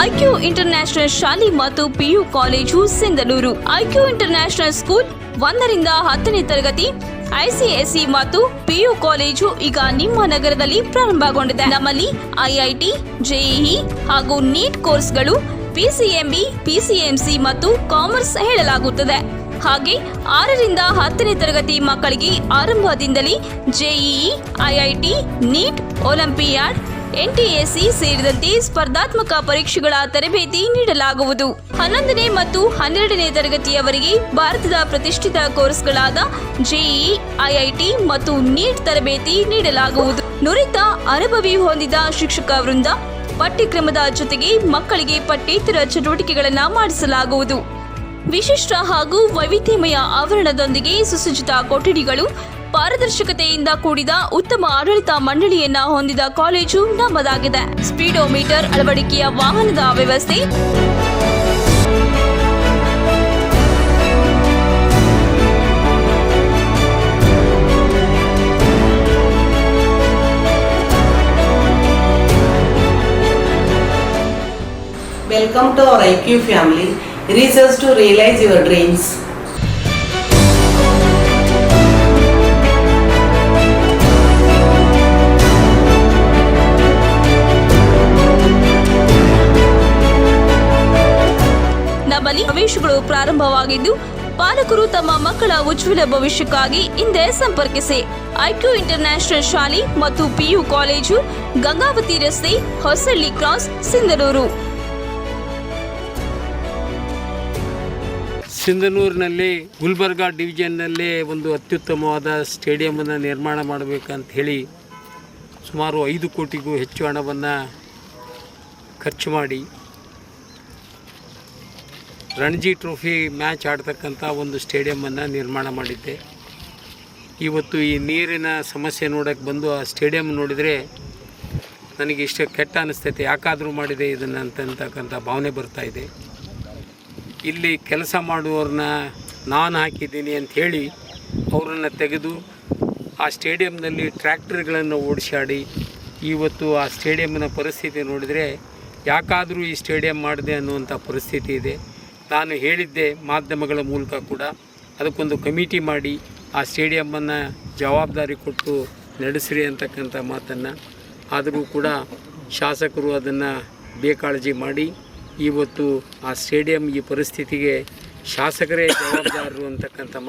IQ international ಶಾಲೆ ಮತ್ತು PU college Sindhanur. IQ international school 1ರಿಂದ 10ನೇ ತರಗತಿ ಐಸಿಎಸ್ಸಿ ಮತ್ತು ಪಿಯು ಕಾಲೇಜು ಈಗ ನಿಮ್ಮ ನಗರದಲ್ಲಿ ಪ್ರಾರಂಭಗೊಂಡಿದೆ. ನಮ್ಮಲ್ಲಿ ಐಐಟಿ, ಜೆಇಇ ಹಾಗೂ ನೀಟ್ ಕೋರ್ಸ್ಗಳು, ಪಿಸಿಎಂಬಿ, ಪಿಸಿಎಂಸಿ ಮತ್ತು ಕಾಮರ್ಸ್ ಹೇಳಲಾಗುತ್ತದೆ. ಹಾಗೆ 6ರಿಂದ 10ನೇ ತರಗತಿ ಮಕ್ಕಳಿಗೆ ಆರಂಭದಿಂದಲೇ ಜೆಇಇ, ಐಐಟಿ, ನೀಟ್, ಒಲಿಂಪಿಯಾಡ್, ಎನ್ಟಿಎಸಿ ಸೇರಿದಂತೆ ಸ್ಪರ್ಧಾತ್ಮಕ ಪರೀಕ್ಷೆಗಳ ತರಬೇತಿ ನೀಡಲಾಗುವುದು. 11ನೇ ಮತ್ತು 12ನೇ ತರಗತಿಯವರೆಗೆ ಭಾರತದ ಪ್ರತಿಷ್ಠಿತ ಕೋರ್ಸ್ಗಳಾದ ಜೆಇಇ, ಐಐಟಿ ಮತ್ತು ನೀಟ್ ತರಬೇತಿ ನೀಡಲಾಗುವುದು. ನುರಿತ ಅನುಭವಿ ಹೊಂದಿದ ಶಿಕ್ಷಕ ವೃಂದ, ಪಠ್ಯಕ್ರಮದ ಜೊತೆಗೆ ಮಕ್ಕಳಿಗೆ ಪಠ್ಯೇತರ ಚಟುವಟಿಕೆಗಳನ್ನು ಮಾಡಿಸಲಾಗುವುದು. ವಿಶಿಷ್ಟ ಹಾಗೂ ವೈವಿಧ್ಯಮಯ ಆವರಣದೊಂದಿಗೆ ಸುಸಜ್ಜಿತ ಕೊಠಡಿಗಳು, ಪಾರದರ್ಶಕತೆಯಿಂದ ಕೂಡಿದ ಉತ್ತಮ ಆಡಳಿತ ಮಂಡಳಿಯನ್ನ ಹೊಂದಿದ ಕಾಲೇಜು ನಮ್ಮದಾಗಿದೆ. ಸ್ಪೀಡೋಮೀಟರ್ ಅಳವಡಿಕೆಯ ವಾಹನದ ವ್ಯವಸ್ಥೆ, Welcome to our IQ family. Research to realize your dreams. ನಮ್ಮಲ್ಲಿ ಪ್ರವೇಶಗಳು ಪ್ರಾರಂಭವಾಗಿದ್ದು, ಪಾಲಕರು ತಮ್ಮ ಮಕ್ಕಳ ಉಜ್ವಲ ಭವಿಷ್ಯಕ್ಕಾಗಿ ಹಿಂದೆ ಸಂಪರ್ಕಿಸಿ. ಐಕ್ಯೂ ಇಂಟರ್ನ್ಯಾಷನಲ್ ಶಾಲೆ ಮತ್ತು ಪಿಯು ಕಾಲೇಜು, ಗಂಗಾವತಿ ರಸ್ತೆ, ಹೊಸಳ್ಳಿ ಕ್ರಾಸ್, ಸಿಂಧನೂರು. ಸಿಂಧನೂರಿನಲ್ಲಿ ಗುಲ್ಬರ್ಗಾ ಡಿವಿಷನ್ನಲ್ಲೇ ಒಂದು ಅತ್ಯುತ್ತಮವಾದ ಸ್ಟೇಡಿಯಮನ್ನು ನಿರ್ಮಾಣ ಮಾಡಬೇಕಂತ ಹೇಳಿ ಸುಮಾರು 5 ಕೋಟಿಗೂ ಹೆಚ್ಚು ಹಣವನ್ನು ಖರ್ಚು ಮಾಡಿ ರಣಜಿ ಟ್ರೋಫಿ ಮ್ಯಾಚ್ ಆಡ್ತಕ್ಕಂಥ ಒಂದು ಸ್ಟೇಡಿಯಮನ್ನು ನಿರ್ಮಾಣ ಮಾಡಿದ್ದೆ. ಇವತ್ತು ಈ ನೀರಿನ ಸಮಸ್ಯೆ ನೋಡೋಕ್ಕೆ ಬಂದು ಆ ಸ್ಟೇಡಿಯಂ ನೋಡಿದರೆ ನನಗೆ ಇಷ್ಟು ಕೆಟ್ಟ ಅನಿಸ್ತೈತೆ, ಯಾಕಾದರೂ ಮಾಡಿದೆ ಇದನ್ನು ಅಂತಕ್ಕಂಥ ಭಾವನೆ ಬರ್ತಾಯಿದೆ. ಇಲ್ಲಿ ಕೆಲಸ ಮಾಡುವವ್ರನ್ನ ನಾನು ಹಾಕಿದ್ದೀನಿ ಅಂಥೇಳಿ ಅವರನ್ನು ತೆಗೆದು ಆ ಸ್ಟೇಡಿಯಂನಲ್ಲಿ ಟ್ರ್ಯಾಕ್ಟರ್ಗಳನ್ನು ಓಡಿಸಾಡಿ ಇವತ್ತು ಆ ಸ್ಟೇಡಿಯಮ್ನ ಪರಿಸ್ಥಿತಿ ನೋಡಿದರೆ ಯಾಕಾದರೂ ಈ ಸ್ಟೇಡಿಯಂ ಮಾಡಿದೆ ಅನ್ನುವಂಥ ಪರಿಸ್ಥಿತಿ ಇದೆ. ನಾನು ಹೇಳಿದ್ದೆ ಮಾಧ್ಯಮಗಳ ಮೂಲಕ ಕೂಡ, ಅದಕ್ಕೊಂದು ಕಮಿಟಿ ಮಾಡಿ ಆ ಸ್ಟೇಡಿಯಮ್ಮನ್ನು ಜವಾಬ್ದಾರಿ ಕೊಟ್ಟು ನಡೆಸ್ರಿ ಅಂತಕ್ಕಂಥ ಮಾತನ್ನು. ಆದರೂ ಕೂಡ ಶಾಸಕರು ಅದನ್ನು ಬೇಕಾಳಜಿ ಮಾಡಿ ಇವತ್ತು ಆ ಸ್ಟೇಡಿಯಂ ಈ ಪರಿಸ್ಥಿತಿಗೆ ಶಾಸಕರೇ ಜವಾಬ್ದಾರರು ಅಂತಕ್ಕಂಥ